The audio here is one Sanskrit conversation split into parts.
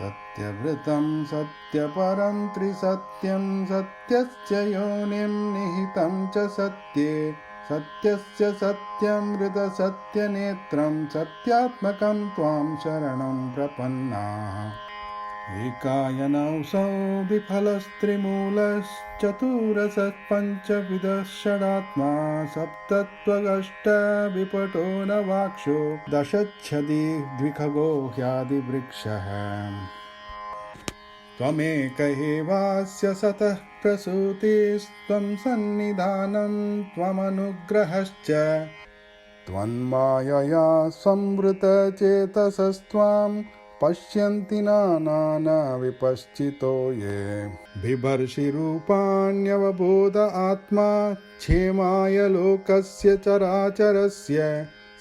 सत्यव्रतं सत्यपरं त्रिसत्यं सत्यस्य योनिं निहितं च सत्ये सत्यस्य सत्यमृतसत्यनेत्रं सत्यात्मकं त्वां शरणं प्रपन्नाः। एकायनौसौ विफलस्त्रिमूलश्चतुरसः पञ्चविधः षडात्मा सप्तत्वगष्टविपटो नवाक्षो दशच्छदी द्विखगो ह्यादिवृक्षः। त्वमेक एवास्य सतः प्रसूतिस्त्वं सन्निधानं त्वमनुग्रहश्च त्वन्मायया संवृतचेतसस्त्वां पश्यन्ति नानाविपश्चितो ये बिभर्षिरूपाण्यवबोध आत्मा क्षेमाय लोकस्य चराचरस्य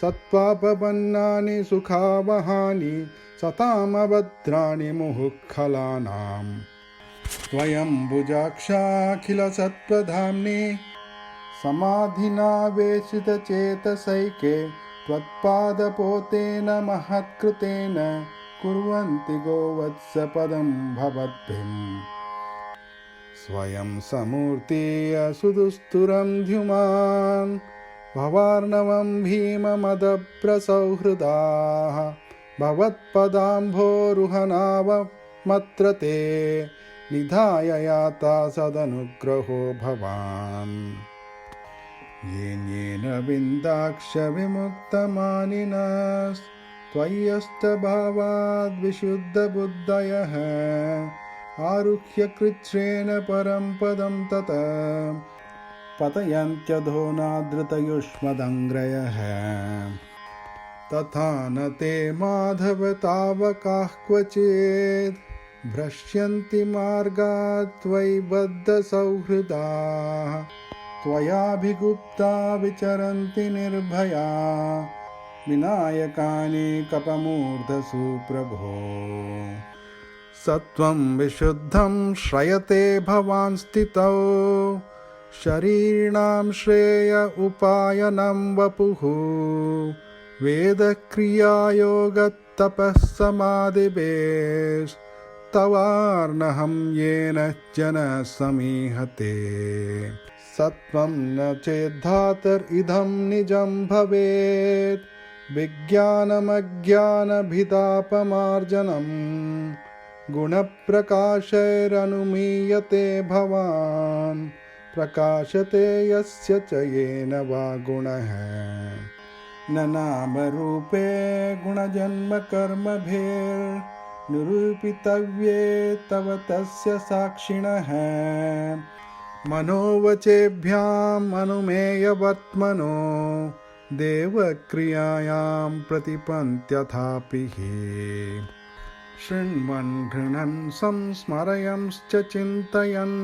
सत्त्वापन्नानि सुखावहानि सतामभद्राणि मुहुःखलानां स्वयंभुजाक्षाखिलसत्त्वधाम्नि समाधिनावेशितचेतसैके त्वत्पादपोतेन महत्कृतेन कुर्वन्ति गोवत्सपदं भवद्भिं स्वयं समूर्तीयसुदुस्तुरं द्युमान् भवार्णवं भीममदप्रसौहृदाः भवत्पदाम्भोरुहनावमत्र ते निधाय याता सदनुग्रहो भवान् येन विन्दाक्ष विमुक्तमानिनस्त्वय्यस्तभावाद्विशुद्धबुद्धयः आरुह्य कृच्छ्रेण परं पदं ततः पतयन्त्यधोनादृतयुष्मदङ्ग्रयः तथा न ते माधव तावकाः क्वचित् भ्रश्यन्ति मार्गात् त्वयि बद्धसौहृदाः त्वयाभिगुप्ता विचरन्ति निर्भया विनायकानि कपमूर्धसु प्रभो सत्वं विशुद्धं श्रयते भवान् स्थितौ शरीरिणां श्रेय उपायनं वपुः वेदक्रियायोगतपःसमाधिभेस्तवार्णहं येन जनः समीहते सत्वं न चेद्धातरिदं निजं भवेत् विज्ञानमज्ञानभिदापमार्जनम् गुणप्रकाशैरनुमीयते भवान् प्रकाशते यस्य च येन वा गुणः न नामरूपे गुणजन्मकर्मभिर्निरूपितव्ये तव तस्य साक्षिणः मनोवचेभ्याम् अनुमेयवर्त्मनो देवक्रियायां प्रतिपन्त्यथापि शृण्वन् गृह्णन् संस्मरयंश्च चिन्तयन्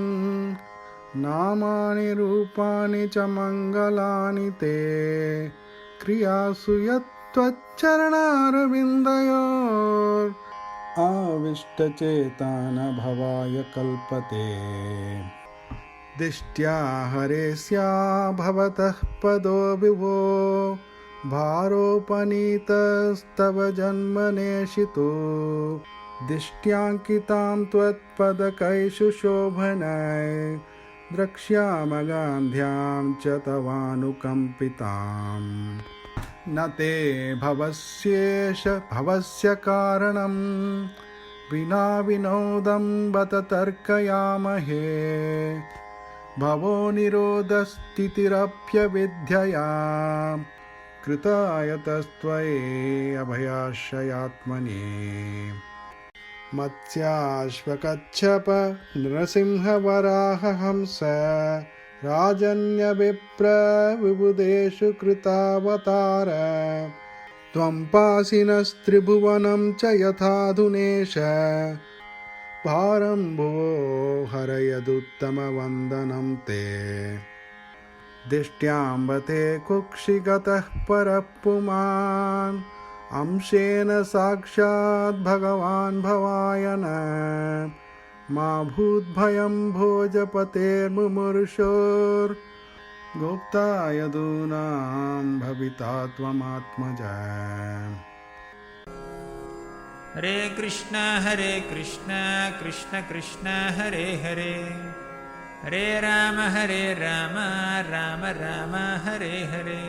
नामानि रूपाणि च मङ्गलानि ते क्रियासु यत्त्वच्चरणारविन्दयोर् आविष्टचेतान भवाय कल्पते दिष्ट्या हरेस्या भवतः पदो विभो भारोपनीतस्तव जन्मनेशितो दिष्ट्याङ्कितां त्वत्पदकैषु शोभनै द्रक्ष्यामगान्ध्यां च तवानुकम्पिताम् न ते भवस्येष भवस्य कारणं विना विनोदं बत तर्कयामहे भवो निरोधस्थितिरप्यविद्यया कृतायतस्त्वयि अभयाश्रयात्मनि मत्स्याश्वकच्छप नृसिंहवराहहंस राजन्यविप्र विबुधेषु कृतावतार त्वं पासिनस्त्रिभुवनं च यथाधुनेश भारं भुवो हरयदुत्तमवन्दनं ते दिष्ट्याम्बते कुक्षिगतः परः पुमान् अंशेन साक्षात् भगवान् भवायन मा भूद्भयं भोजपतेर्मुमुर्षोर्गोप्ता यदूनां भविता त्वमात्मज हरे कृष्ण कृष्ण कृष्ण हरे हरे, हरे राम राम राम हरे हरे।